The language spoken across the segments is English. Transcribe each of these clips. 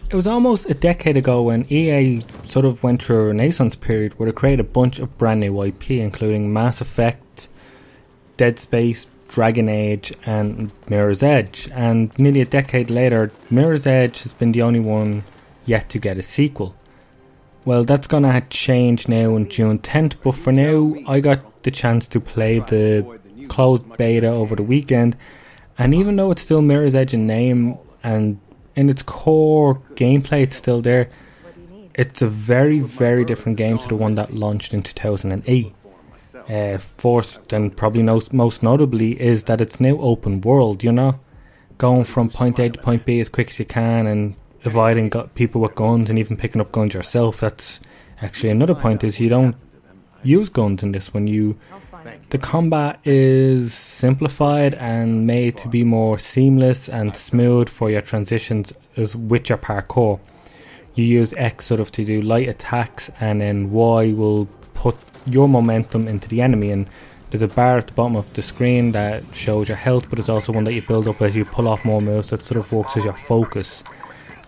It was almost a decade ago when EA sort of went through a renaissance period where they created a bunch of brand new IP, including Mass Effect, Dead Space, Dragon Age and Mirror's Edge. And nearly a decade later, Mirror's Edge has been the only one yet to get a sequel. Well, that's going to change now on June 10th, but for now, I got the chance to play the closed beta over the weekend. And even though it's still Mirror's Edge in name and in its core gameplay it's still there, it's a very, very different game to the one that launched in 2008. First and probably most notably is that it's now open world. You're not going from point A to point B as quick as you can and avoiding people with guns and even picking up guns yourself. That's actually another point, is you don't use guns in this one. The combat is simplified and made to be more seamless and smooth for your transitions as with your parkour. You use X sort of to do light attacks, and then Y will put your momentum into the enemy, and there's a bar at the bottom of the screen that shows your health, but it's also one that you build up as you pull off more moves that sort of works as your focus.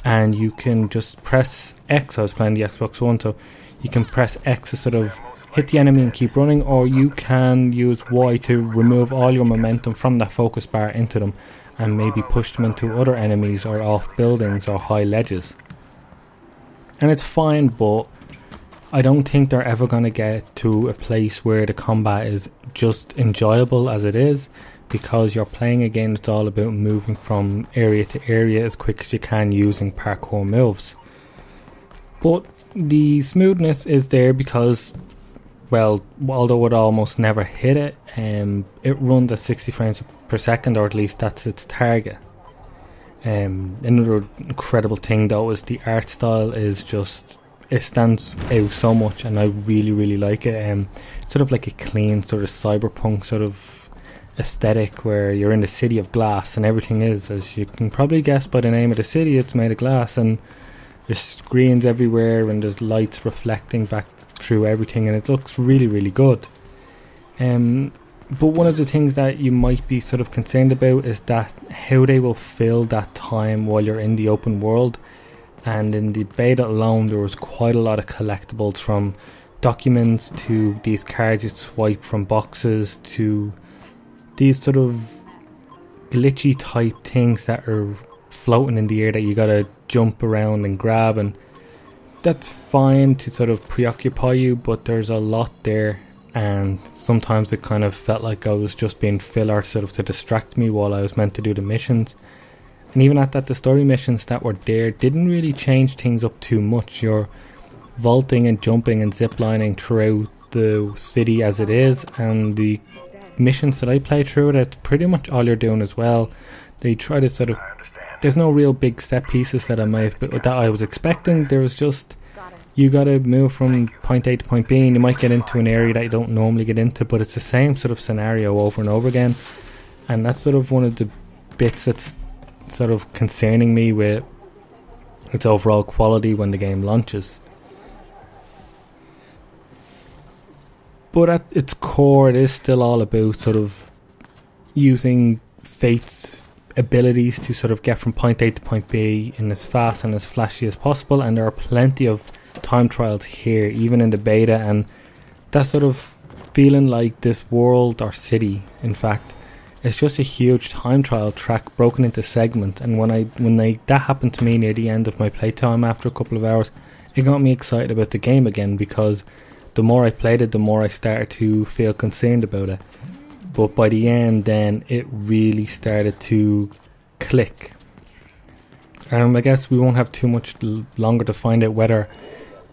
And you can just press X. I was playing the Xbox One, so you can press X to sort of hit the enemy and keep running, or you can use Y to remove all your momentum from that focus bar into them and maybe push them into other enemies or off buildings or high ledges. And it's fine, but I don't think they're ever going to get to a place where the combat is just enjoyable as it is, because you're playing a game that's all about moving from area to area as quick as you can using parkour moves. But the smoothness is there because, well, although it almost never hit it, it runs at 60 frames per second, or at least that's its target. Another incredible thing though is the art style is just, it stands out so much, and I really, really like it. Sort of like a clean sort of cyberpunk sort of aesthetic where you're in the city of glass and everything is, as you can probably guess by the name of the city, it's made of glass, and there's screens everywhere and there's lights reflecting back through everything, and it looks really, really good. But one of the things that you might be sort of concerned about is that how they will fill that time while you're in the open world. And in the beta alone, there was quite a lot of collectibles, from documents to these cards you swipe from boxes to these sort of glitchy type things that are floating in the air that you gotta jump around and grab, and that's fine to sort of preoccupy you, but there's a lot there, and sometimes it kind of felt like I was just being filler sort of to distract me while I was meant to do the missions. And even at that, the story missions that were there didn't really change things up too much. You're vaulting and jumping and ziplining throughout the city as it is, and the missions that I play through, that's pretty much all you're doing as well. They try to sort of, there's no real big set pieces that I was expecting. There was just, you gotta move from point A to point B, and you might get into an area that you don't normally get into, but it's the same sort of scenario over and over again. And that's sort of one of the bits that's sort of concerning me with its overall quality when the game launches. But at its core, it is still all about sort of using Fate's abilities to sort of get from point A to point B in as fast and as flashy as possible, and there are plenty of time trials here, even in the beta, and that's sort of feeling like this world, or city in fact, it's just a huge time trial track broken into segments. And when that happened to me near the end of my playtime after a couple of hours, it got me excited about the game again, because the more I played it, the more I started to feel concerned about it. But by the end then, it really started to click. And I guess we won't have too much longer to find out whether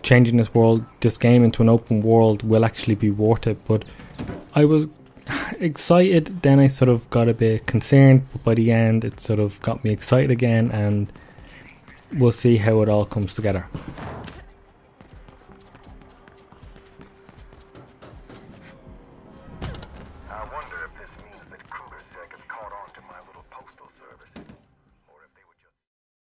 changing this game into an open world will actually be worth it. But I was excited, then I sort of got a bit concerned, but by the end it sort of got me excited again, and we'll see how it all comes together.